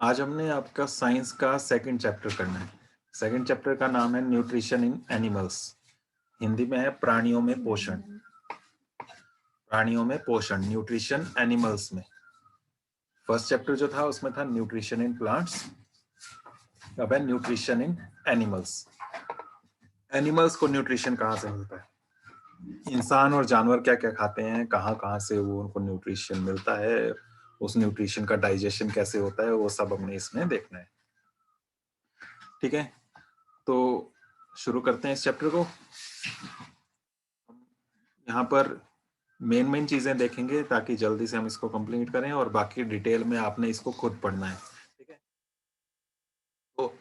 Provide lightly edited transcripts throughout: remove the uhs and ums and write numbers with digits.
आज हमने आपका साइंस का सेकंड चैप्टर करना है। सेकंड चैप्टर का नाम है न्यूट्रिशन इन एनिमल्स। हिंदी में है प्राणियों में पोषण। प्राणियों में पोषण, न्यूट्रिशन एनिमल्स में। फर्स्ट चैप्टर जो था उसमें था न्यूट्रिशन इन प्लांट्स, अब है न्यूट्रिशन इन एनिमल्स। एनिमल्स को न्यूट्रिशन कहाँ से मिलता है, इंसान और जानवर क्या क्या खाते हैं, कहाँ कहाँ से वो उनको न्यूट्रिशन मिलता है, उस न्यूट्रिशन का डाइजेशन कैसे होता है, वो सब हमने इसमें देखना है। ठीक है, तो शुरू करते हैं इस चैप्टर को। यहाँ पर मेन मेन चीजें देखेंगे ताकि जल्दी से हम इसको कंप्लीट करें, और बाकी डिटेल में आपने इसको खुद पढ़ना है। ठीक है, तो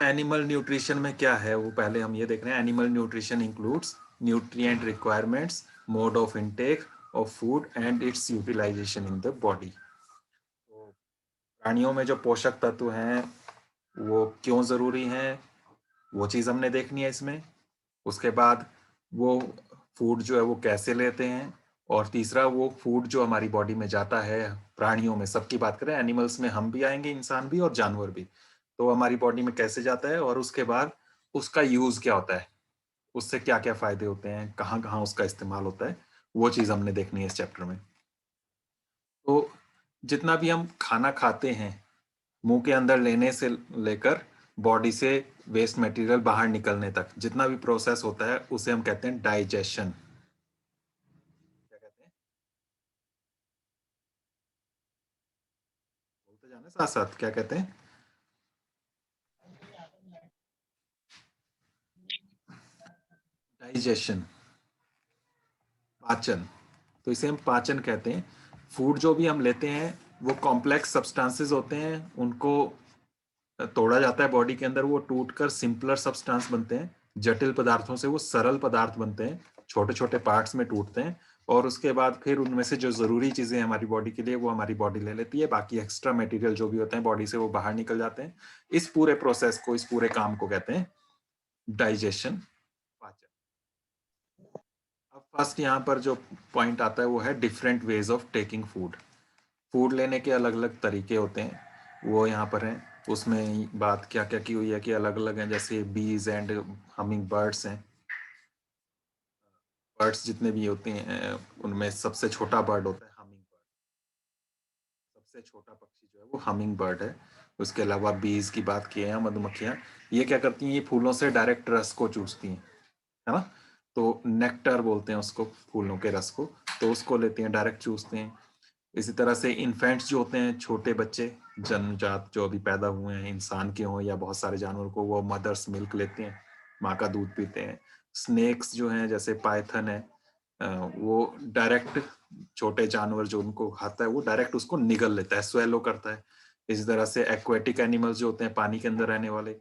एनिमल न्यूट्रिशन में क्या है वो पहले हम ये देख रहे हैं। Animal nutrition includes nutrient requirements, mode of intake of food and its utilization in the body. तो प्राणियों में जो पोषक तत्व हैं वो क्यों जरूरी हैं, वो चीज हमने देखनी है इसमें। उसके बाद वो फूड जो है वो कैसे लेते हैं, और तीसरा वो फूड जो हमारी बॉडी में जाता है, प्राणियों में सबकी बात करें, एनिमल्स में हम भी आएंगे, इंसान भी और जानवर भी, तो हमारी बॉडी में कैसे जाता है, और उसके बाद उसका यूज क्या होता है, उससे क्या क्या फायदे होते हैं, कहाँ कहाँ उसका इस्तेमाल होता है, वो चीज हमने देखनी है इस चैप्टर में। तो जितना भी हम खाना खाते हैं, मुंह के अंदर लेने से लेकर बॉडी से वेस्ट मटेरियल बाहर निकलने तक जितना भी प्रोसेस होता है उसे हम कहते हैं डाइजेशन। क्या कहते हैं, बोलते जाना साथ साथ, क्या कहते हैं? डाइजेशन, पाचन। तो इसे हम पाचन कहते हैं। फूड जो भी हम लेते हैं वो कॉम्प्लेक्स सब्सटेंसेस होते हैं, उनको तोड़ा जाता है बॉडी के अंदर, वो टूट कर सिंपलर सब्सटेंस बनते हैं। जटिल पदार्थों से वो सरल पदार्थ बनते हैं, छोटे छोटे पार्ट्स में टूटते हैं, और उसके बाद फिर उनमें से जो जरूरी चीजें हैं हमारी बॉडी के लिए वो हमारी बॉडी ले लेती है, बाकी एक्स्ट्रा मटेरियल जो भी होते हैं बॉडी से वो बाहर निकल जाते हैं। इस पूरे प्रोसेस को, इस पूरे काम को कहते हैं डाइजेशन, पाचन। अब फर्स्ट यहाँ पर जो पॉइंट आता है वो है different ways of taking food. Food लेने के अलग अलग तरीके होते हैं, वो यहाँ पर हैं। उसमें बात क्या क्या की हुई है कि अलग अलग हैं, जैसे बीज एंड हमिंग बर्ड्स हैं। बर्ड्स जितने भी होते हैं उनमें सबसे छोटा बर्ड होता है हमिंग बर्ड। सबसे छोटा पक्षी जो है वो हमिंग बर्ड है। उसके अलावा बीज की बात की है, मधुमक्खियाँ, ये क्या करती हैं, ये फूलों से डायरेक्ट रस को चूसती हैं, है ना। तो नेक्टर बोलते हैं उसको, फूलों के रस को, तो उसको लेते हैं, डायरेक्ट चूसते हैं। इसी तरह से इन्फेंट्स जो होते हैं, छोटे बच्चे, जन्मजात जो अभी पैदा हुए हैं, इंसान के हों या बहुत सारे जानवर को, वो मदर्स मिल्क लेते हैं, माँ का दूध पीते हैं। स्नेक्स जो हैं, जैसे पाइथन है, वो डायरेक्ट, छोटे जानवर जो उनको खाता है वो डायरेक्ट उसको निगल लेता है, स्वेलो करता है। इसी तरह से एक्वेटिक एनिमल्स जो होते हैं, पानी के अंदर रहने वाले,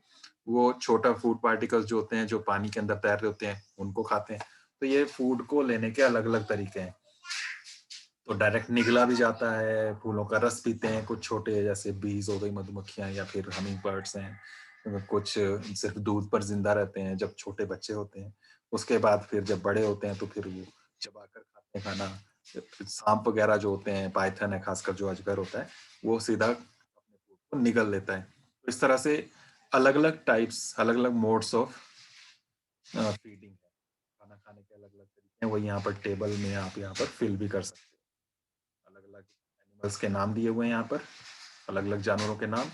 वो छोटा फूड पार्टिकल्स जो होते हैं, जो पानी के अंदर तैर रहे होते हैं, उनको खाते हैं। तो ये फूड को लेने के अलग अलग तरीके हैं। तो डायरेक्ट निगला भी जाता है, फूलों का रस पीते हैं कुछ छोटे, जैसे बीज हो गई, मधुमक्खियां या फिर हमिंग बर्ड्स हैं। कुछ सिर्फ दूध पर जिंदा रहते हैं जब छोटे बच्चे होते हैं। उसके बाद फिर जब बड़े होते हैं तो फिर वो चबाकर खाते हैं खाना। सांप वगैरह जो होते हैं, पाइथन है खासकर, जो अजगर होता है, वो सीधा अपने फूड को निगल लेता है। तो इस तरह से अलग अलग टाइप्स, अलग अलग मोड्स ऑफ फीडिंग है। खाना खाने के अलग अलग तरीके हैं, वो यहाँ पर टेबल में आप यहाँ पर फिल भी कर सकते हो। अलग अलग एनिमल्स के नाम दिए हुए हैं यहाँ पर, अलग अलग जानवरों के नाम।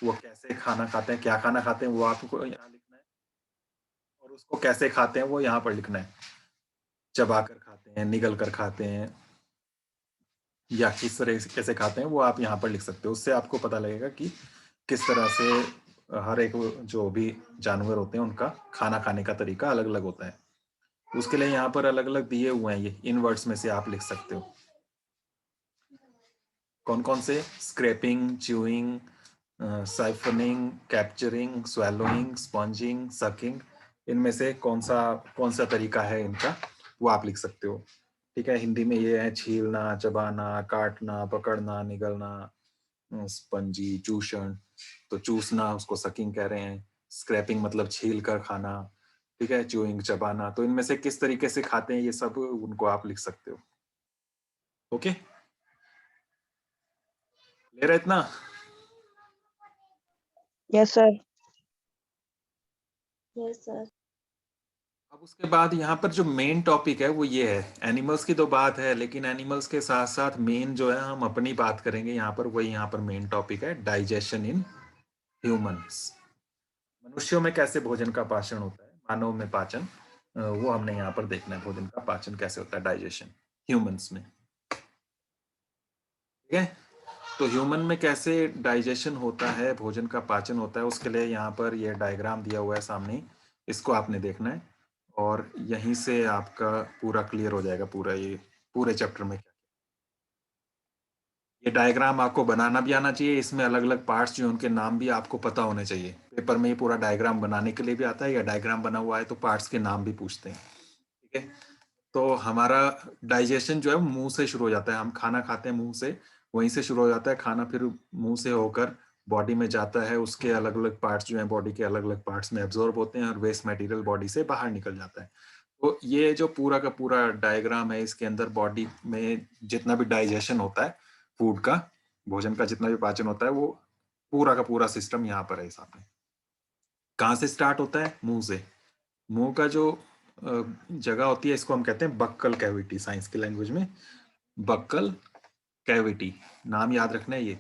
वो कैसे खाना खाते हैं, क्या खाना खाते हैं, वो आपको यहाँ लिखना है, और उसको कैसे खाते हैं वो यहाँ पर लिखना है। चबा कर खाते हैं, निगल कर खाते हैं, या किस तरह से कैसे खाते हैं वो आप यहाँ पर लिख सकते हो। उससे आपको पता लगेगा कि किस तरह से हर एक जो भी जानवर होते हैं उनका खाना खाने का तरीका अलग अलग होता है। उसके लिए यहाँ पर अलग अलग दिए हुए हैं, ये इन वर्ड्स में से आप लिख सकते हो। कौन कौन से? Scraping, chewing, siphoning, capturing, swallowing, sponging, sucking. इनमें से कौन सा तरीका है इनका, वो आप लिख सकते हो। ठीक है, हिंदी में ये है छीलना, चबाना, काटना, पकड़ना, निगलना, स्पंजी, चूषण। तो चूसना उसको सकिंग कह रहे हैं, स्क्रैपिंग मतलब छील कर खाना, ठीक है, च्यूइंग चबाना। तो इनमें से किस तरीके से खाते हैं ये सब, उनको आप लिख सकते हो। ओके, क्लियर है इतना? Yes sir. Yes sir. अब उसके बाद यहाँ पर जो मेन टॉपिक है वो ये है, एनिमल्स की तो बात है, लेकिन एनिमल्स के साथ साथ मेन जो है हम अपनी बात करेंगे यहाँ पर, वही यहाँ पर मेन टॉपिक है, डाइजेशन इन ह्यूमंस। मनुष्यों में कैसे भोजन का पाचन होता है, मानव में पाचन, वो हमने यहाँ पर देखना है, भोजन का पाचन कैसे होता है, डाइजेशन ह्यूमंस में। ठीक है, तो ह्यूमन में कैसे डाइजेशन होता है, भोजन का पाचन होता है, उसके लिए यहाँ पर ये डायग्राम दिया हुआ है सामने, इसको आपने देखना है और यहीं से आपका पूरा क्लियर हो जाएगा, पूरा ये पूरे चैप्टर में क्या। ये डायग्राम आपको बनाना भी आना चाहिए, इसमें अलग अलग पार्ट्स जो उनके नाम भी आपको पता होने चाहिए। पेपर में ये पूरा डायग्राम बनाने के लिए भी आता है, या डायग्राम बना हुआ है तो पार्ट्स के नाम भी पूछते हैं। ठीक है, तो हमारा डाइजेशन जो है मुंह से शुरू हो जाता है, हम खाना खाते हैं मुंह से, वहीं से शुरू हो जाता है खाना, फिर मुंह से होकर बॉडी में जाता है, उसके अलग अलग पार्ट्स जो हैं बॉडी के अलग अलग पार्ट्स में एब्जॉर्ब होते हैं और वेस्ट मटेरियल बॉडी से बाहर निकल जाता है। तो ये जो पूरा का पूरा डायग्राम है, इसके अंदर बॉडी में जितना भी डाइजेशन होता है फूड का, भोजन का जितना भी पाचन होता है, वो पूरा का पूरा सिस्टम यहाँ पर है सामने। कहाँ से स्टार्ट होता है? मुंह से। मुंह का जो जगह होती है, इसको हम कहते हैं बक्कल कैविटी, साइंस की लैंग्वेज में बक्कल कैविटी, नाम याद रखना है ये।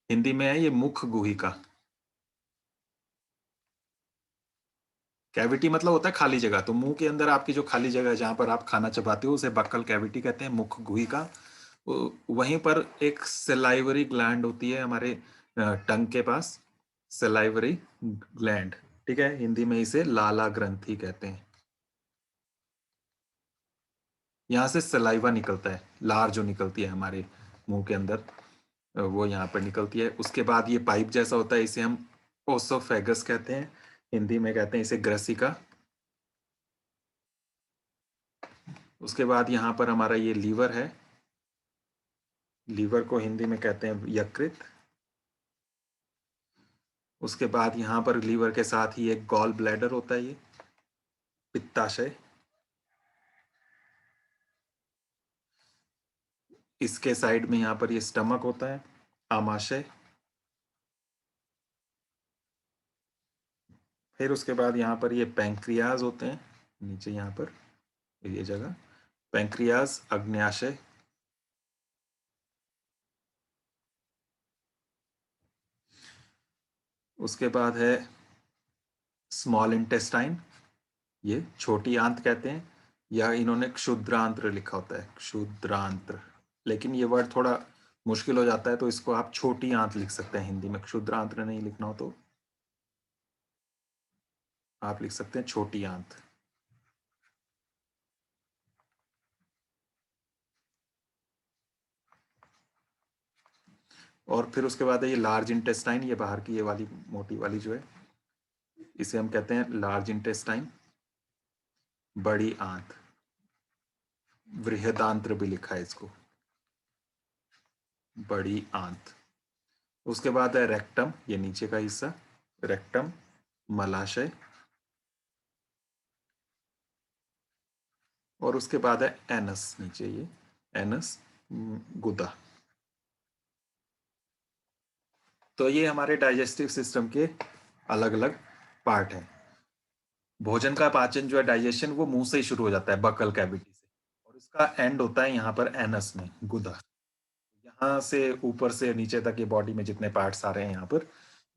हिंदी में है ये मुख गुहिका। कैविटी मतलब होता है खाली जगह, तो मुंह के अंदर आपकी जो खाली जगह है जहां पर आप खाना चबाते हो उसे बक्कल कैविटी कहते हैं, मुख गुहिका। वहीं पर एक सेलाइवरी ग्लैंड होती है हमारे टंग के पास, सेलाइवरी ग्लैंड। ठीक है, हिंदी में इसे लाला ग्रंथि कहते हैं। यहाँ से सलाइवा निकलता है, लार जो निकलती है हमारे मुंह के अंदर, वो यहाँ पर निकलती है। उसके बाद ये पाइप जैसा होता है, इसे हम ओसोफेगस कहते हैं, हिंदी में कहते हैं इसे ग्रसिका। उसके बाद यहाँ पर हमारा ये लीवर है, लीवर को हिंदी में कहते हैं यकृत। उसके बाद यहाँ पर लीवर के साथ ही एक गॉल ब्लैडर होता है, ये पित्ताशय। इसके साइड में यहाँ पर ये स्टमक होता है, आमाशय। फिर उसके बाद यहाँ पर ये पैंक्रियाज होते हैं, नीचे यहाँ पर ये जगह पैंक्रियाज, अग्न्याशय। उसके बाद है स्मॉल इंटेस्टाइन, ये छोटी आंत कहते हैं, या इन्होंने क्षुद्रांत्र लिखा होता है, क्षुद्रांत्र, लेकिन ये वर्ड थोड़ा मुश्किल हो जाता है, तो इसको आप छोटी आंत लिख सकते हैं हिंदी में, क्षुद्रांत्र नहीं लिखना हो तो आप लिख सकते हैं छोटी आंत। और फिर उसके बाद है ये लार्ज इंटेस्टाइन, ये बाहर की ये वाली मोटी वाली जो है, इसे हम कहते हैं लार्ज इंटेस्टाइन, बड़ी आंत, बृहदांत्र भी लिखा है इसको, बड़ी आंत। उसके बाद है रेक्टम, ये नीचे का हिस्सा, रेक्टम, मलाशय। और उसके बाद है एनस, नीचे ये एनस, गुदा। तो ये हमारे डाइजेस्टिव सिस्टम के अलग अलग पार्ट हैं। भोजन का पाचन जो है, डाइजेशन, वो मुंह से ही शुरू हो जाता है, बकल कैविटी से, और इसका एंड होता है यहाँ पर एनस में, गुदा। यहाँ से ऊपर से नीचे तक ये बॉडी में जितने पार्ट्स आ रहे हैं यहाँ पर,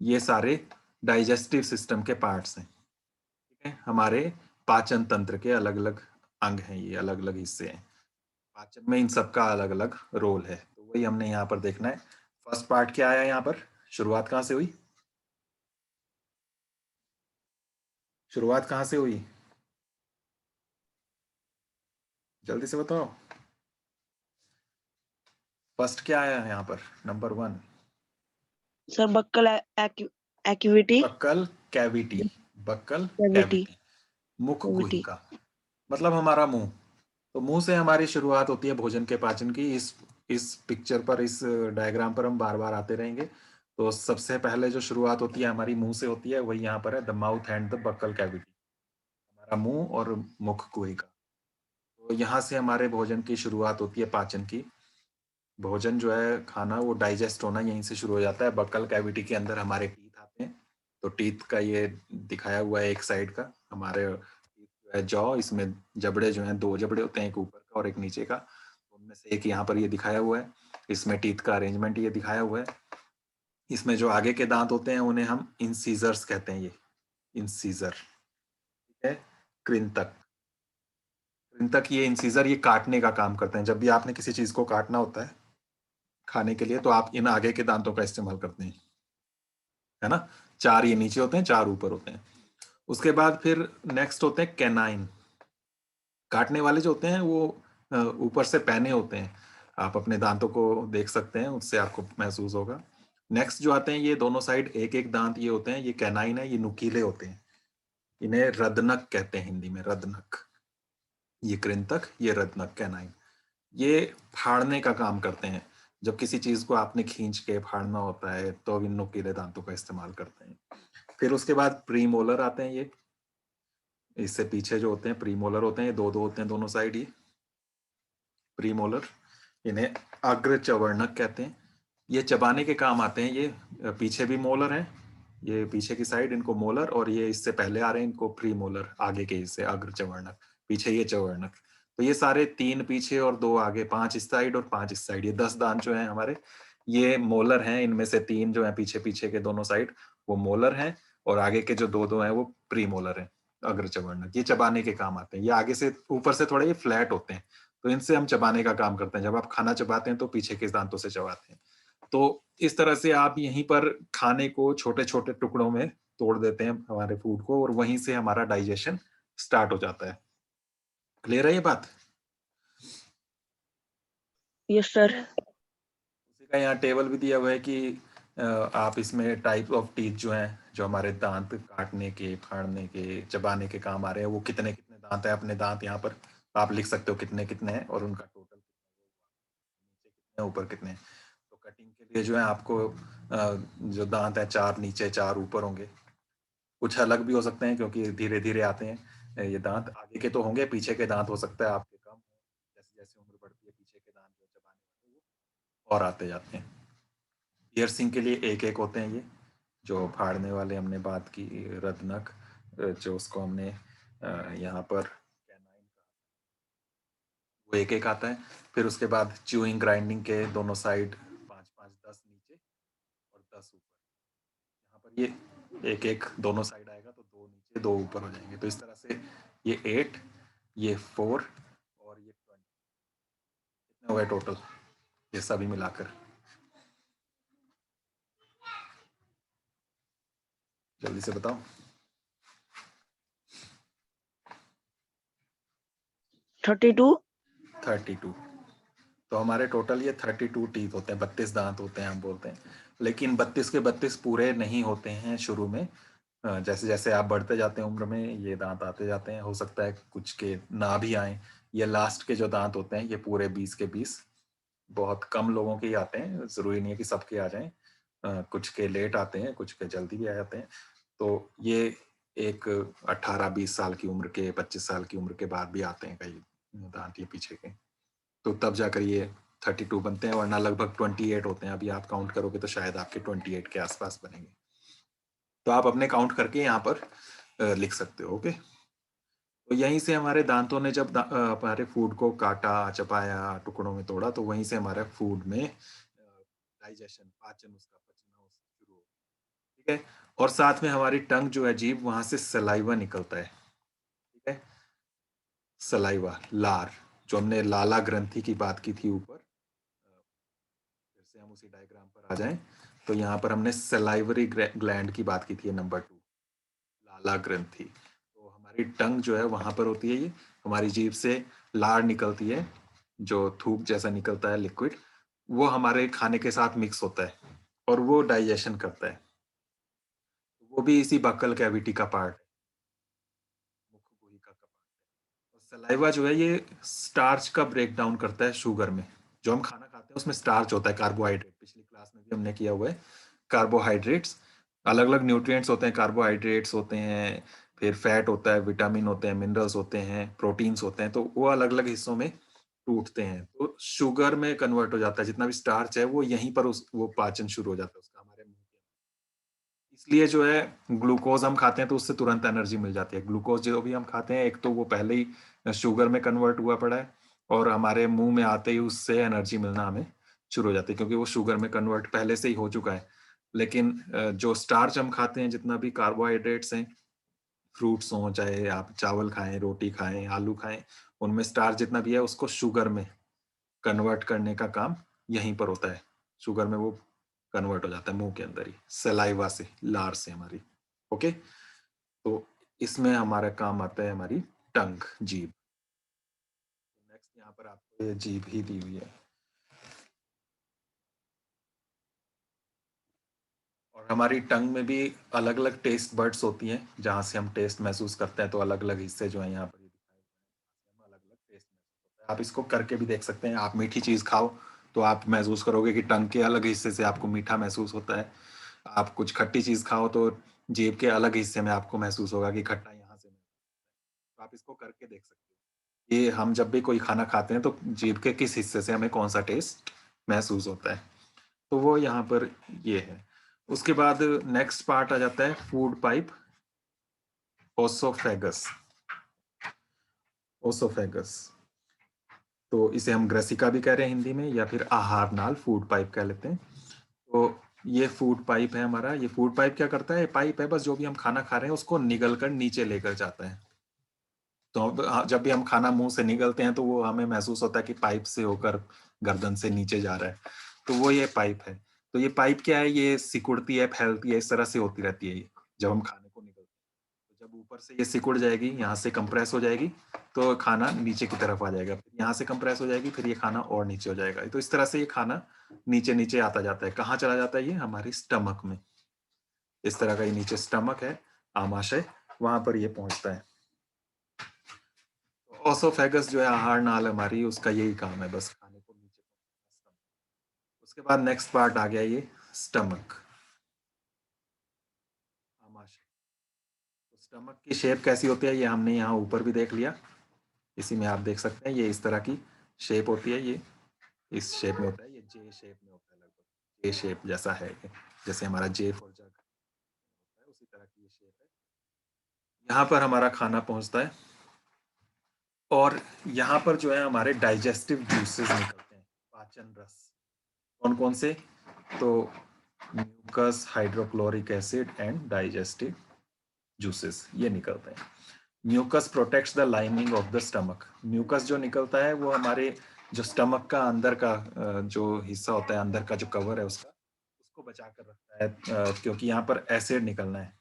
ये सारे डाइजेस्टिव सिस्टम के पार्ट्स हैं। ठीक है, हमारे पाचन तंत्र के अलग अलग अंग हैं, ये अलग अलग हिस्से हैं। पाचन में इन सबका अलग अलग रोल है, तो वही हमने यहाँ पर देखना है। फर्स्ट पार्ट क्या आया यहाँ पर, शुरुआत कहाँ से हुई, शुरुआत कहाँ से हुई, जल्दी से बताओ। फर्स्ट क्या आया है यहाँ पर, number 1, sir buccal cavity. Buccal cavity, buccal cavity. Cavity, मुख कैविटी। गुहिका, मतलब हमारा मुंह। तो मुंह से हमारी शुरुआत होती है भोजन के पाचन की। इस पिक्चर पर, इस डायग्राम पर हम बार बार आते रहेंगे। तो सबसे पहले जो शुरुआत होती है हमारी मुंह से होती है, वही यहाँ पर है, the mouth and the buccal cavity, हमारा मुंह और मुख गुहिका। तो यहाँ से हमारे भोजन की शुरुआत होती है, पाचन की। भोजन जो है, खाना, वो डाइजेस्ट होना यहीं से शुरू हो जाता है। बक्कल कैविटी के अंदर हमारे टीथ आते हैं, तो टीथ का ये दिखाया हुआ है एक साइड का, हमारे teeth जो है जॉ, इसमें जबड़े जो हैं 2 जबड़े होते हैं, एक ऊपर का और एक नीचे का, उनमें से एक यहाँ पर ये दिखाया हुआ है। इसमें टीथ का अरेंजमेंट ये दिखाया हुआ है। इसमें जो आगे के दांत होते हैं उन्हें हम इंसीजर्स कहते हैं, ये इंसीजर, ठीक है। कृंतक, कृंतक ये इंसीजर ये काटने का काम करते हैं। जब भी आपने किसी चीज को काटना होता है खाने के लिए तो आप इन आगे के दांतों का इस्तेमाल करते हैं, है ना। 4 ये नीचे होते हैं, 4 ऊपर होते हैं। उसके बाद फिर नेक्स्ट होते हैं कैनाइन। काटने वाले जो होते हैं वो ऊपर से पैने होते हैं, आप अपने दांतों को देख सकते हैं, उससे आपको महसूस होगा। नेक्स्ट जो आते हैं ये दोनों साइड एक एक दांत ये होते हैं, ये कैनाइन है, ये नुकीले होते हैं। इन्हें रदनक कहते हैं हिंदी में, रदनक। ये कृंतक, ये रदनक, कैनाइन। ये फाड़ने का काम करते हैं। जब किसी चीज को आपने खींच के फाड़ना होता है तो इन नुकीले दांतों का इस्तेमाल करते हैं। फिर उसके बाद प्रीमोलर आते हैं, ये इससे पीछे जो होते हैं प्रीमोलर होते हैं, ये दो दो होते हैं दोनों साइड, ये प्रीमोलर। इन्हें अग्र चवर्णक कहते हैं। ये चबाने के काम आते हैं। ये पीछे भी मोलर हैं, ये पीछे की साइड इनको मोलर, और ये इससे पहले आ रहे हैं इनको प्रीमोलर, आगे के हिस्से अग्र चवर्णक, पीछे ये चवर्णक। तो ये सारे 3 पीछे और 2 आगे, 5 इस साइड और 5 इस साइड, ये 10 दांत जो है हमारे, ये मोलर हैं। इनमें से 3 जो है पीछे पीछे के दोनों साइड वो मोलर हैं, और आगे के जो 2 हैं वो प्रीमोलर हैं, अग्र चवर्णक। ये चबाने के काम आते हैं। ये आगे से ऊपर से थोड़े ये फ्लैट होते हैं, तो इनसे हम चबाने का काम करते हैं। जब आप खाना चबाते हैं तो पीछे के दांतों से चबाते हैं। तो इस तरह से आप यहीं पर खाने को छोटे-छोटे टुकड़ों में तोड़ देते हैं, हमारे फूड को, और वहीं से हमारा डाइजेशन स्टार्ट हो जाता है। क्लियर है ये बात? Yes sir. उसी का यहाँ टेबल भी दिया हुआ है कि आप इसमें टाइप ऑफ टीथ जो हैं, जो हमारे दांत काटने के, फाड़ने के, चबाने के काम आ रहे हैं, वो कितने कितने दांत हैं। अपने दांत यहाँ पर आप लिख सकते हो कितने कितने हैं, और उनका टोटल नीचे कितने हैं, ऊपर कितने हैं। तो कटिंग के लिए जो है आपको जो दांत है 4 नीचे 4 ऊपर होंगे। कुछ अलग भी हो सकते हैं क्योंकि धीरे धीरे आते हैं ये दांत। आगे के तो होंगे, पीछे के दांत हो सकता है आपके कम हो, जैसे जैसे उम्र बढ़ती है पीछे के दांत जो चबाने वाले वो और आते जाते हैं। पियर्सिंग के लिए एक एक होते हैं ये, जो फाड़ने वाले हमने बात की, रत्नक, जो उसको हमने यहाँ पर कैनाइन कहा, वो एक एक आता है। फिर उसके बाद च्यूइंग ग्राइंडिंग के दोनों साइड 5 5 10 नीचे और 10 ऊपर। यहाँ पर ये एक एक दोनों साइड आएगा तो 2 नीचे 2 ऊपर हो जाएंगे। तो इस तरह से ये 8, ये 4 और ये 20, कितने हो गए टोटल ये सभी मिलाकर? जल्दी से बताओ। 32। 32। तो हमारे टोटल ये 32 टीथ होते हैं, 32 दांत होते हैं हम बोलते हैं। लेकिन 32 के 32 पूरे नहीं होते हैं शुरू में। जैसे जैसे आप बढ़ते जाते हैं उम्र में ये दांत आते जाते हैं, हो सकता है कुछ के ना भी आए। ये लास्ट के जो दांत होते हैं ये पूरे 20 के 20, बहुत कम लोगों के ही आते हैं, जरूरी नहीं है कि सबके आ जाएं। कुछ के लेट आते हैं, कुछ के जल्दी भी आ जाते हैं। तो ये एक 18-20 साल की उम्र के, 25 साल की उम्र के बाद भी आते हैं कई दांत ये पीछे के। तो तब जाकर ये 32 बनते हैं, वरना लगभग 28 होते हैं। अभी आप काउंट करोगे तो शायद आपके 28 के आसपास बनेंगे। तो आप अपने काउंट करके यहाँ पर लिख सकते हो। ओके। तो यहीं से हमारे दांतों ने जब हमारे फूड को काटा, चबाया, टुकड़ों में तोड़ा, तो वहीं से हमारे फूड में डाइजेशन, पाचन, उसका पचना शुरू हो, ठीक है। और साथ में हमारी टंग जो है, जीभ, वहां से सलाइवा निकलता है, ठीक है। सलाइवा, लार, जो हमने लाला ग्रंथि की बात की थी ऊपर, फिर से हम उसी डायग्राम पर आ जाएं। तो यहाँ पर हमने सलाइवरी ग्लैंड की बात की थी, नंबर 2, लाला ग्रंथि। तो हमारी टंग जो है वहां पर होती है, ये हमारी जीभ से लार निकलती है, जो थूक जैसा निकलता है लिक्विड, वो हमारे खाने के साथ मिक्स होता है और वो डाइजेशन करता है। वो भी इसी बक्कल कैविटी का पार्ट है, मुख गुहिका का पार्ट है। और सलाइवा जो है ये स्टार्च का ब्रेक डाउन करता है शुगर में। जो हम खाना खाते हैं उसमें स्टार्च होता है, कार्बोहाइड्रेट, पिछली क्लास में भी हमने किया हुआ है। कार्बोहाइड्रेट्स, अलग अलग न्यूट्रिएंट्स होते हैं, कार्बोहाइड्रेट्स होते हैं, फिर फैट होता है, विटामिन होते हैं, मिनरल्स होते हैं, प्रोटीन्स होते हैं, तो वो अलग अलग हिस्सों में टूटते हैं तो शुगर में कन्वर्ट हो जाता है। जितना भी स्टार्च है वो यहीं पर उस वो पाचन शुरू हो जाता है उसका हमारे मुंह के। इसलिए जो है ग्लूकोज हम खाते हैं तो उससे तुरंत एनर्जी मिल जाती है। ग्लूकोज जो भी हम खाते हैं एक तो वो पहले ही शुगर में कन्वर्ट हुआ पड़ा है और हमारे मुंह में आते ही उससे एनर्जी मिलना हमें शुरू हो जाती है क्योंकि वो शुगर में कन्वर्ट पहले से ही हो चुका है। लेकिन जो स्टार्च हम खाते हैं जितना भी कार्बोहाइड्रेट्स हैं, फ्रूट्स हों चाहे आप चावल खाएं, रोटी खाएं, आलू खाएं, उनमें स्टार्च जितना भी है उसको शुगर में कन्वर्ट करने का काम यहीं पर होता है। शुगर में वो कन्वर्ट हो जाता है मुंह के अंदर ही, सलाइवा से, लार से हमारी। ओके, तो इसमें हमारा काम आता है हमारी टंग, जीभ। नेक्स्ट यहाँ पर आपको ये जीभ ही दी हुई है और हमारी टंग में भी अलग अलग टेस्ट बर्ड्स होती हैं जहाँ से हम टेस्ट महसूस करते हैं। तो अलग अलग हिस्से जो है यहाँ पर ये दिखाए गए हैं, अलग अलग टेस्ट महसूस होता है। आप इसको करके भी देख सकते हैं। आप मीठी चीज़ खाओ तो आप महसूस करोगे कि टंग के अलग हिस्से से आपको मीठा महसूस होता है। आप कुछ खट्टी चीज़ खाओ तो जीभ के अलग हिस्से में आपको महसूस होगा कि खट्टा यहाँ से महसूस होता है। तो आप इसको करके देख सकते हो। ये हम जब भी कोई खाना खाते हैं तो जीभ के किस हिस्से से हमें कौन सा टेस्ट महसूस होता है, तो वो यहाँ पर ये है। उसके बाद नेक्स्ट पार्ट आ जाता है फूड पाइप, ओसोफेगस। ओसोफेगस तो इसे हम ग्रसिका भी कह रहे हैं हिंदी में या फिर आहार नाल, फूड पाइप कह लेते हैं। तो ये फूड पाइप है हमारा। ये फूड पाइप क्या करता है? पाइप है बस, जो भी हम खाना खा रहे हैं उसको निगल कर नीचे लेकर जाता है। तो जब भी हम खाना मुंह से निगलते हैं तो वो हमें महसूस होता है कि पाइप से होकर गर्दन से नीचे जा रहा है। तो वो ये पाइप है। तो ये पाइप क्या है? ये सिकुड़ती है, फैलती है, इस तरह से होती रहती है ये जब हम खाने को निगलते हैं। तो जब ऊपर से ये सिकुड़ जाएगी, यहाँ से कंप्रेस हो जाएगी, तो खाना नीचे की तरफ आ जाएगा। फिर यहाँ से कंप्रेस हो जाएगी, फिर ये खाना और नीचे हो जाएगा। तो इस तरह से ये खाना नीचे नीचे आता जाता है। कहाँ चला जाता है? ये हमारे स्टमक में। इस तरह का ये नीचे स्टमक है, आमाशय, वहां पर ये पहुंचता है। ओसोफेगस जो है आहार नाल हमारी, उसका यही काम है, बस खाने को नीचे पहुंचाना। उसके बाद नेक्स्ट पार्ट आ गया ये स्टमक, आमाशय। तो स्टमक की शेप कैसी होती है ये हमने यहाँ ऊपर भी देख लिया। इसी में आप देख सकते हैं ये इस तरह की शेप होती है। ये इस शेप में होता है, ये जे शेप में होता है, लगभग जे शेप जैसा है ये, जैसे हमारा जे फॉर जग होता है उसी तरह की ये शेप है। यहाँ पर हमारा खाना पहुंचता है और यहाँ पर जो है हमारे डाइजेस्टिव जूसेस निकलते हैं, पाचन रस। कौन कौन से? तो mucus, hydrochloric acid and digestive juices ये निकलते हैं। Mucus protects the lining of the stomach. Mucus जो निकलता है वो हमारे जो स्टमक का अंदर का जो हिस्सा होता है, अंदर का जो कवर है उसका, उसको बचा कर रखता है, क्योंकि यहाँ पर एसिड निकलना है।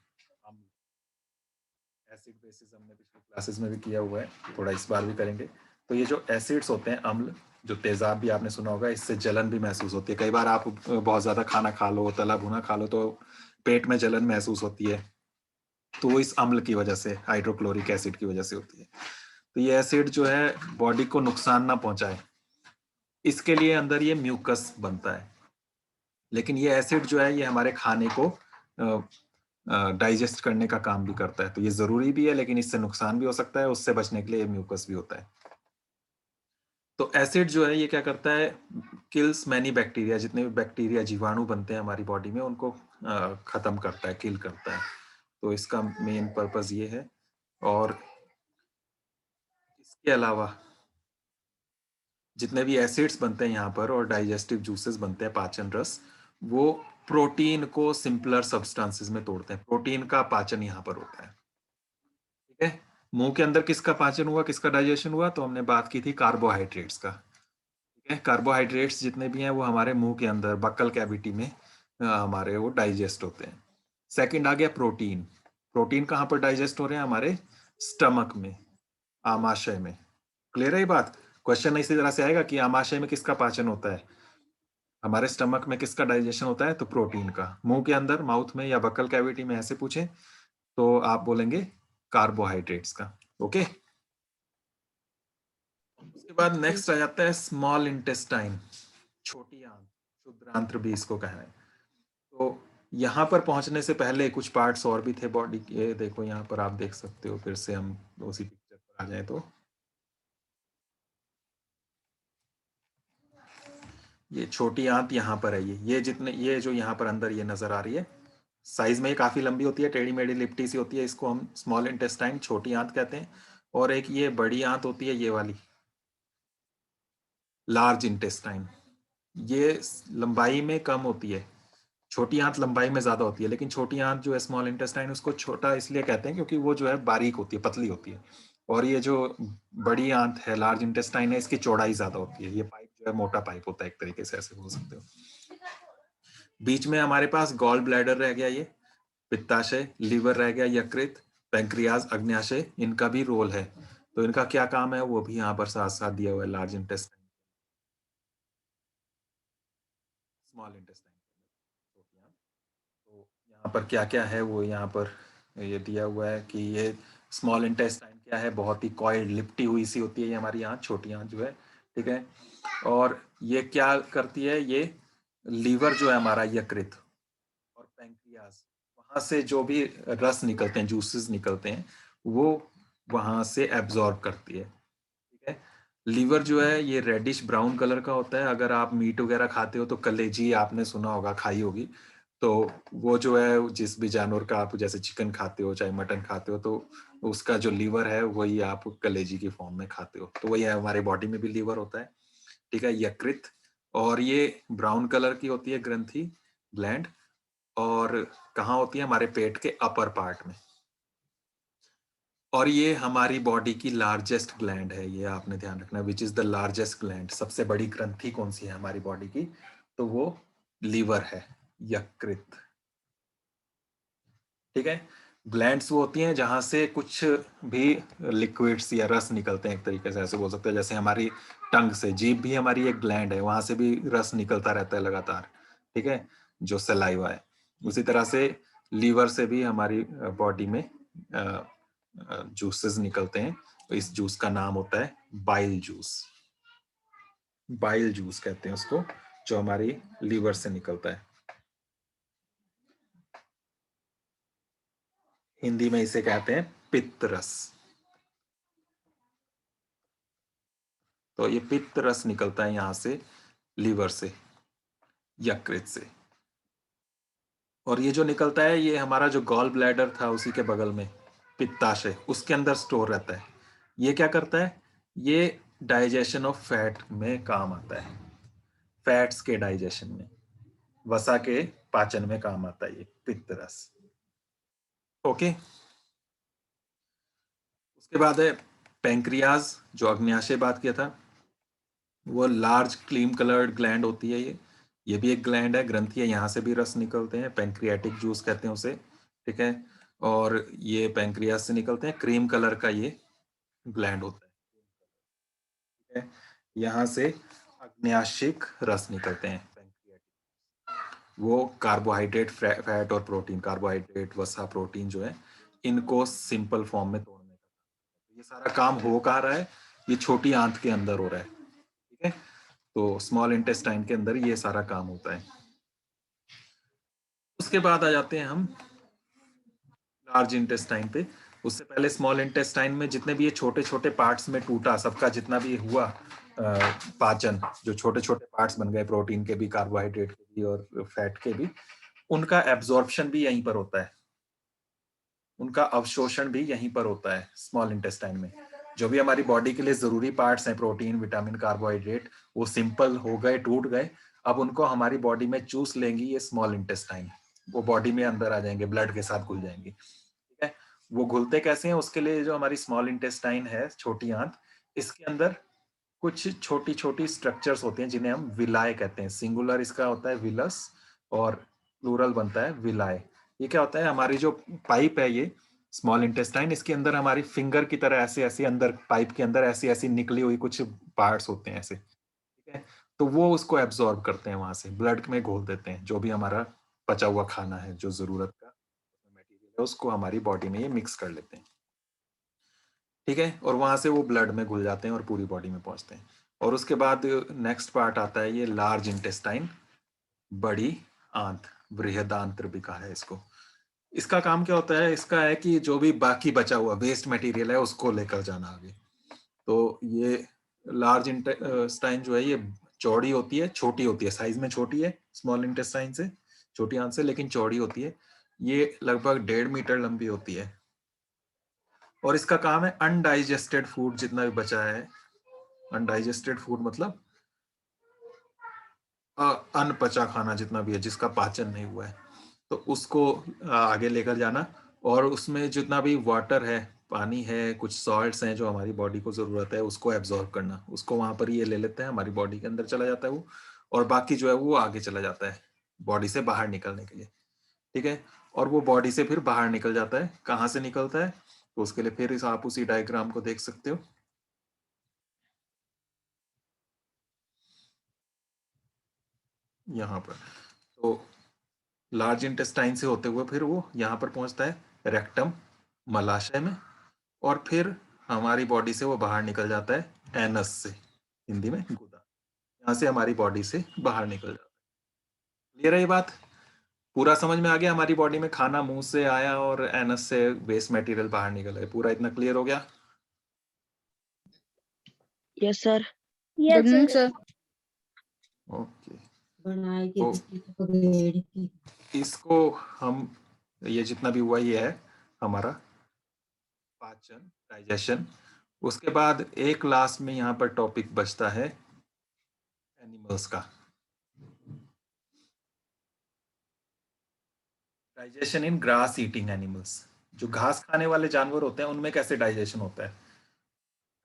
एसिड बेसिस हमने पिछली क्लासेस में भी किया हुआ है, थोड़ा इस बार भी करेंगे। तो ये जो एसिड्स होते हैं, अम्ल, जो तेजाब भी आपने सुना होगा, इससे जलन भी महसूस होती है। कई बार आप बहुत ज्यादा खाना खा लो, तला भुना खा लो, तो पेट में जलन महसूस होती है। तो वो इस अम्ल की वजह से, हाइड्रोक्लोरिक एसिड की वजह से होती है। तो ये एसिड जो है बॉडी को नुकसान ना पहुंचाए, इसके लिए अंदर ये म्यूकस बनता है। लेकिन ये एसिड जो है ये हमारे खाने को डाइजेस्ट करने का काम भी करता है। तो ये जरूरी भी है, लेकिन इससे नुकसान भी हो सकता है। उससे बचने के लिए म्यूकस भी होता है। तो एसिड जो है ये क्या करता है? किल्स मैनी बैक्टीरिया, जितने भी बैक्टीरिया, जीवाणु बनते हैं हमारी बॉडी में, उनको खत्म करता है, किल करता है। तो इसका मेन पर्पस ये है। और इसके अलावा जितने भी एसिड्स बनते हैं यहाँ पर और डाइजेस्टिव जूसेस बनते हैं, पाचन रस, वो प्रोटीन को सिंपलर सब्सटेंसेस में तोड़ते हैं। प्रोटीन का पाचन यहाँ पर होता है। ठीक है। मुंह के अंदर किसका पाचन हुआ, किसका डाइजेशन हुआ? तो हमने बात की थी कार्बोहाइड्रेट्स का। ठीक है। कार्बोहाइड्रेट्स जितने भी हैं वो हमारे मुंह के अंदर बक्कल कैविटी में हमारे वो डाइजेस्ट होते हैं। सेकंड आ गया प्रोटीन। प्रोटीन कहाँ पर डाइजेस्ट हो रहे हैं? हमारे स्टमक में, आमाशय में। क्लियर है ये बात? क्वेश्चन इसी तरह से आएगा कि आमाशय में किसका पाचन होता है, हमारे स्टमक में किसका डाइजेशन होता है? तो प्रोटीन का। मुंह के अंदर, माउथ में या बक्कल कैविटी में ऐसे पूछे तो आप बोलेंगे कार्बोहाइड्रेट्स का। ओके। उसके बाद नेक्स्ट आ जाता है स्मॉल इंटेस्टाइन, छोटी आंत, क्षुद्रांत्र भी इसको कहा है। तो यहाँ पर पहुंचने से पहले कुछ पार्ट्स और भी थे बॉडी के। देखो यहाँ पर आप देख सकते हो, फिर से हम उसी पिक्चर पर आ जाए तो ये छोटी आंत यहाँ पर है। ये जितने, ये जो यहाँ पर अंदर ये नजर आ रही है, साइज में ये काफी लंबी होती है, टेढ़ी मेढ़ी लिपटी सी होती है, इसको हम स्मॉल इंटेस्टाइन छोटी आंत कहते हैं। और एक ये बड़ी आंत होती है, ये वाली लार्ज इंटेस्टाइन, ये लंबाई में कम होती है, छोटी आंत लंबाई में ज्यादा होती है, लेकिन छोटी आंत जो है स्मॉल इंटेस्टाइन, उसको छोटा इसलिए कहते हैं क्योंकि वो जो है बारीक होती है, पतली होती है। और ये जो बड़ी आंत है, लार्ज इंटेस्टाइन है, इसकी चौड़ाई ज्यादा होती है, ये पाइप जो है मोटा पाइप होता है, एक तरीके से ऐसे बोल सकते हो। बीच में हमारे पास गॉल ब्लैडर रह गया, ये पित्ताशय, लीवर रह गया, यकृत, पैंक्रियाज, अग्न्याशय, इनका भी रोल है। तो इनका क्या काम है वो भी यहाँ पर साथ साथ दिया हुआ है, लार्ज इंटेस्टाइन, स्मॉल इंटेस्टाइन। तो यहाँ पर क्या क्या है वो यहाँ पर ये दिया हुआ है कि ये स्मॉल इंटेस्टाइन क्या है, बहुत ही कॉइल्ड लिपटी हुई सी होती है ये हमारी आंत, छोटी आंत जो है, ठीक है। और ये क्या करती है, ये लीवर जो है हमारा, यकृत और पैंक्रियाज, वहां से जो भी रस निकलते हैं, जूसेस निकलते हैं, वो वहां से एब्जॉर्ब करती है, ठीक है। लीवर जो है ये रेडिश ब्राउन कलर का होता है, अगर आप मीट वगैरह खाते हो तो कलेजी आपने सुना होगा, खाई होगी, तो वो जो है जिस भी जानवर का आप जैसे चिकन खाते हो चाहे मटन खाते हो, तो उसका जो लीवर है वही आप कलेजी की फॉर्म में खाते हो, तो वही है, हमारे बॉडी में भी लीवर होता है, ठीक है। यकृत, और ये ब्राउन कलर की होती है ग्रंथि, ग्लैंड, और कहाँ होती है, हमारे पेट के अपर पार्ट में। और ये हमारी बॉडी की लार्जेस्ट ग्लैंड है, ये आपने ध्यान रखना, which is the largest gland, सबसे बड़ी ग्रंथि कौन सी है हमारी बॉडी की, तो वो लीवर है, यकृत, ठीक है। ग्लैंड्स वो होती हैं जहां से कुछ भी लिक्विड्स या रस निकलते हैं, एक तरीके से ऐसे बोल सकते हैं, जैसे हमारी टंग से, जीभ भी हमारी एक ग्लैंड है, वहां से भी रस निकलता रहता है लगातार, ठीक है, जो सलाइवा है। उसी तरह से लीवर से भी हमारी बॉडी में जूसेस निकलते हैं, तो इस जूस का नाम होता है बाइल जूस, बाइल जूस कहते हैं उसको, जो हमारी लीवर से निकलता है। हिंदी में इसे कहते हैं पित्त रस। तो ये पित्त रस निकलता है यहाँ से, लीवर से, यकृत से। और ये जो निकलता है ये हमारा जो गॉल ब्लैडर था उसी के बगल में पित्ताशय, उसके अंदर स्टोर रहता है। ये क्या करता है, ये डाइजेशन ऑफ फैट में काम आता है, फैट्स के डाइजेशन में, वसा के पाचन में काम आता है ये पित्त रस, ओके। उसके बाद है पैंक्रियाज, जो अग्न्याशय बात किया था, वो लार्ज क्रीम कलर्ड ग्लैंड होती है, ये भी एक ग्लैंड है, ग्रंथि है, यहाँ से भी रस निकलते हैं, पैंक्रियाटिक जूस कहते हैं उसे, ठीक है। और ये पैंक्रियास से निकलते हैं, क्रीम कलर का ये ग्लैंड होता है, ठीक है। यहाँ से अग्न्याशिक रस निकलते हैं, वो कार्बोहाइड्रेट, फैट और प्रोटीन, कार्बोहाइड्रेट, वसा, प्रोटीन जो है, इनको सिंपल फॉर्म में तोड़ने का, ये सारा काम हो कहाँ रहा है, ये छोटी आंत के अंदर हो रहा है, ठीक है। तो स्मॉल इंटेस्टाइन के अंदर ये सारा काम होता है। उसके बाद आ जाते हैं हम लार्ज इंटेस्टाइन पे। उससे पहले स्मॉल इंटेस्टाइन में जितने भी ये छोटे छोटे पार्ट्स में टूटा, सबका जितना भी हुआ पाचन, जो छोटे छोटे पार्ट्स बन गए, प्रोटीन के भी, कार्बोहाइड्रेट के भी और फैट के भी, उनका एब्जॉर्प्शन भी यहीं पर होता है, उनका अवशोषण भी यहीं पर होता है स्मॉल इंटेस्टाइन में। जो भी हमारी बॉडी के लिए जरूरी पार्ट्स हैं, प्रोटीन, विटामिन, कार्बोहाइड्रेट, वो सिंपल हो गए, टूट गए, अब उनको हमारी बॉडी में चूस लेंगी ये स्मॉल इंटेस्टाइन, वो बॉडी में अंदर आ जाएंगे, ब्लड के साथ घुल जाएंगे, ठीक है। वो घुलते कैसे हैं, उसके लिए जो हमारी स्मॉल इंटेस्टाइन है, छोटी आंत, इसके अंदर कुछ छोटी छोटी स्ट्रक्चर्स होते हैं जिन्हें हम विलाय कहते हैं, सिंगुलर इसका होता है विलस, और प्लूरल बनता है विलाय। ये क्या होता है, हमारी जो पाइप है ये स्मॉल इंटेस्टाइन, इसके अंदर हमारी फिंगर की तरह ऐसे ऐसे अंदर पाइप के अंदर ऐसी ऐसी निकली हुई कुछ पार्ट्स होते हैं ऐसे, ठीक है। तो वो उसको एब्जॉर्ब करते हैं, वहां से ब्लड में घोल देते हैं, जो भी हमारा पचा हुआ खाना है, जो जरूरत का मटेरियल है, उसको हमारी बॉडी में ये मिक्स कर लेते हैं, ठीक है। और वहां से वो ब्लड में घुल जाते हैं और पूरी बॉडी में पहुंचते हैं। और उसके बाद नेक्स्ट पार्ट आता है ये लार्ज इंटेस्टाइन, बड़ी आंत, बृहदांत्र भी कहा है इसको। इसका काम क्या होता है, इसका है कि जो भी बाकी बचा हुआ वेस्ट मटेरियल है उसको लेकर जाना आगे। तो ये लार्ज इंटेस्टाइन जो है ये चौड़ी होती है, छोटी होती है, साइज में छोटी है स्मॉल इंटेस्टाइन से, छोटी आंत से, लेकिन चौड़ी होती है। ये लगभग 1.5 मीटर लंबी होती है और इसका काम है अनडाइजेस्टेड फूड जितना भी बचा है, अनडाइजेस्टेड फूड मतलब अनपचा खाना जितना भी है जिसका पाचन नहीं हुआ है, तो उसको आगे लेकर जाना और उसमें जितना भी वाटर है, पानी है, कुछ सॉल्ट्स हैं जो हमारी बॉडी को ज़रूरत है, उसको एब्जॉर्ब करना, उसको वहाँ पर ये ले लेते हैं, हमारी बॉडी के अंदर चला जाता है वो, और बाकी जो है वो आगे चला जाता है बॉडी से बाहर निकलने के लिए, ठीक है। और वो बॉडी से फिर बाहर निकल जाता है, कहाँ से निकलता है, तो उसके लिए फिर आप उसी डायग्राम को देख सकते हो यहाँ पर। तो लार्ज इंटेस्टाइन से होते हुए फिर वो यहाँ पर पहुँचता है रेक्टम, मलाशय में, और फिर हमारी बॉडी से वो बाहर निकल जाता है एनस से, हिंदी में गुदा, यहाँ से हमारी बॉडी से बाहर निकल जाता है। क्लियर है ये बात? पूरा समझ में आ गया? हमारी बॉडी में खाना मुंह से आया और एनस से वेस्ट मटेरियल बाहर निकल गया, पूरा इतना क्लियर हो गया? Yes sir. Good morning sir. Okay, बनाए के तो पकड़ की इसको हम, ये जितना भी हुआ ये है हमारा पाचन, डाइजेशन। उसके बाद एक लास्ट में यहाँ पर टॉपिक बचता है एनिमल्स का, डाइजेशन इन ग्रास ईटिंग एनिमल्स। जो घास खाने वाले जानवर होते हैं उनमें कैसे डाइजेशन होता है?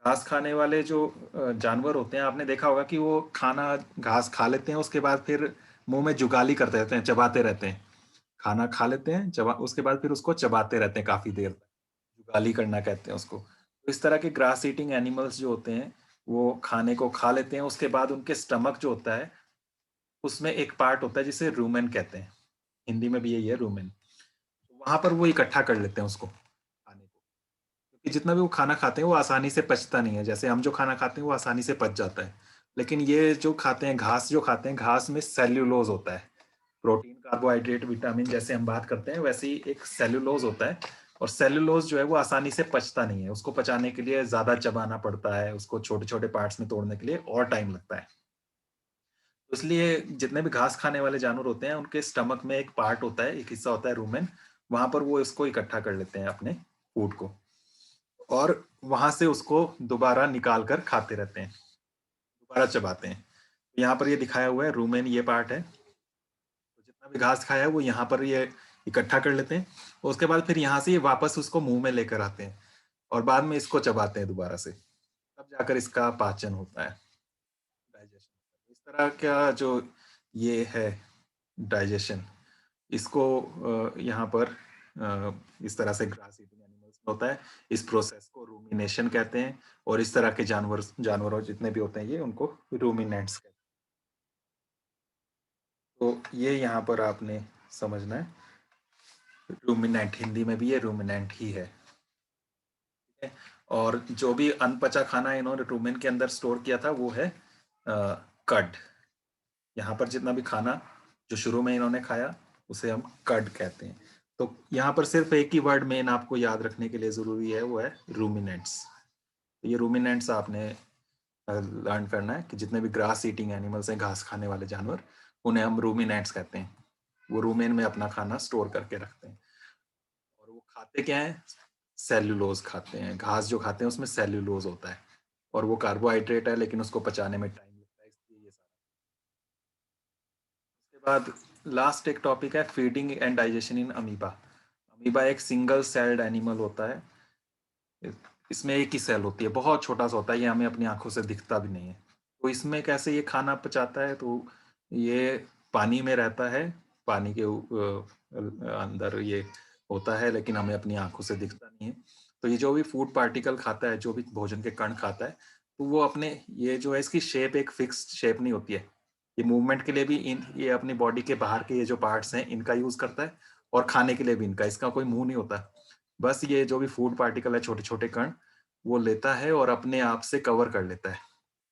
घास खाने वाले जो जानवर होते हैं, आपने देखा होगा कि वो खाना घास खा लेते हैं, उसके बाद फिर मुंह में जुगाली करते रहते हैं, चबाते रहते हैं। खाना खा लेते हैं, चबा, उसके बाद फिर उसको चबाते रहते हैं काफी देर तक, जुगाली करना कहते हैं उसको। तो इस तरह के ग्रास ईटिंग एनिमल्स जो होते हैं वो खाने को खा लेते हैं, उसके बाद उनके स्टमक जो होता है उसमें एक पार्ट होता है जिसे रूमेन कहते हैं, हिंदी में भी यही है रूमेन। वहां पर वो इकट्ठा कर लेते हैं उसको, खाने को, क्योंकि जितना भी वो खाना खाते हैं वो आसानी से पचता नहीं है, जैसे हम जो खाना खाते हैं वो आसानी से पच जाता है, लेकिन ये जो खाते हैं, घास जो खाते हैं, घास में सेल्यूलोज होता है, प्रोटीन, कार्बोहाइड्रेट, विटामिन जैसे हम बात करते हैं वैसे ही एक सेल्यूलोज होता है, और सेल्यूलोज जो है वो आसानी से पचता नहीं है, उसको पचाने के लिए ज्यादा चबाना पड़ता है, उसको छोटे छोटे पार्ट्स में तोड़ने के लिए और टाइम लगता है। तो इसलिए जितने भी घास खाने वाले जानवर होते हैं उनके स्टमक में एक पार्ट होता है, एक हिस्सा होता है रूमेन, वहां पर वो इसको इकट्ठा कर लेते हैं अपने फूड को, और वहां से उसको दोबारा निकाल कर खाते रहते हैं, दोबारा चबाते हैं। यहाँ पर ये दिखाया हुआ है, रूमेन ये पार्ट है, तो जितना भी घास खाया है वो यहाँ पर ये इकट्ठा कर लेते हैं, और उसके बाद फिर यहाँ से ये वापस उसको मुंह में लेकर आते हैं और बाद में इसको चबाते हैं दोबारा से, तब जाकर इसका पाचन होता है, डाइजेशन। इस तरह का जो ये है डाइजेशन, इसको यहाँ पर इस तरह से ग्रास ईटिंग एनिमल्स में होता है, इस प्रोसेस को रूमिनेशन कहते हैं, और इस तरह के जानवर जितने भी होते हैं ये उनको रूमिनेंट्स कहते हैं। तो ये यहाँ पर आपने समझना है, रूमिनेंट हिंदी में भी ये रूमिनेंट ही है, ठीक है। और जो भी अनपचा खाना इन्होंने रूमेन के अंदर स्टोर किया था वो है कड। यहाँ पर जितना भी खाना जो शुरू में इन्होंने खाया उसे हम कड कहते हैं। तो यहाँ पर सिर्फ एक ही वर्ड मेन आपको याद रखने के लिए जरूरी है, वो है रूमिनेंट्स। तो ये रूमिनेंट्स आपने लर्न करना है कि जितने भी ग्रास ईटिंग एनिमल्स हैं, घास खाने वाले जानवर, उन्हें हम रूमिनेंट्स कहते हैं। वो रूमेन में अपना खाना स्टोर करके रखते हैं, और वो खाते क्या है? सेल्यूलोज खाते हैं। घास जो खाते हैं उसमें सेल्यूलोज होता है, और वो कार्बोहाइड्रेट है लेकिन उसको पचाने में टाइम लगता है, इसलिए ये सारा। उसके बाद लास्ट एक टॉपिक है feeding and digestion in amoeba. Amoeba एक सिंगल सेल्ड एनिमल होता है, इसमें एक ही सेल होती है, बहुत छोटा सा होता है, ये हमें अपनी आंखों से दिखता भी नहीं है। तो इसमें कैसे ये खाना पचाता है? तो ये पानी में रहता है, पानी के अंदर ये होता है, लेकिन हमें अपनी आंखों से दिखता नहीं है। तो ये जो भी फूड पार्टिकल खाता है, जो भी भोजन के कण खाता है, तो वो अपने, ये जो है इसकी शेप एक फिक्स्ड शेप नहीं होती है, ये मूवमेंट के लिए भी ये अपनी बॉडी के बाहर के ये जो पार्ट्स हैं इनका यूज करता है, और खाने के लिए भी इनका, इसका कोई मुंह नहीं होता। बस ये जो भी फूड पार्टिकल है, छोटे छोटे कण, वो लेता है और अपने आप से कवर कर लेता है।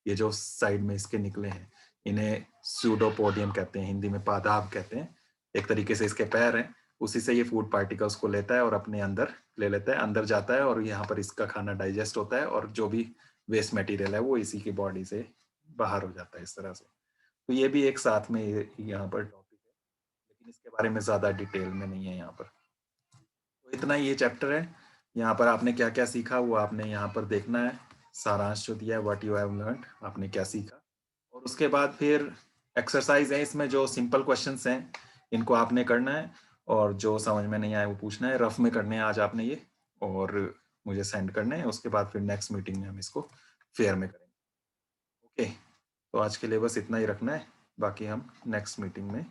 ये जो साइड में इसके निकले हैं इन्हें सूडोपोडियम कहते हैं, हिंदी में पादाब कहते हैं, एक तरीके से इसके पैर हैं, उसी से ये फूड पार्टिकल्स को लेता है और अपने अंदर ले लेता है, अंदर जाता है, और यहाँ पर इसका खाना डाइजेस्ट होता है, और जो भी वेस्ट मटेरियल है वो इसी की बॉडी से बाहर हो जाता है इस तरह से। तो ये भी एक साथ में यहाँ पर टॉपिक है, लेकिन इसके बारे में ज़्यादा डिटेल में नहीं है यहाँ पर। तो इतना ही ये चैप्टर है। यहाँ पर आपने क्या क्या सीखा वो आपने यहाँ पर देखना है, सारांश जो दिया है, व्हाट यू हैव लर्नड, आपने क्या सीखा। और उसके बाद फिर एक्सरसाइज है इसमें, जो सिंपल क्वेश्चंस हैं इनको आपने करना है, और जो समझ में नहीं आए वो पूछना है। रफ में करने हैं आज आपने ये, और मुझे सेंड करने हैं। उसके बाद फिर नेक्स्ट मीटिंग में हम इसको फेयर में करेंगे। ओके, तो आज के लिए बस इतना ही रखना है, बाकी हम नेक्स्ट मीटिंग में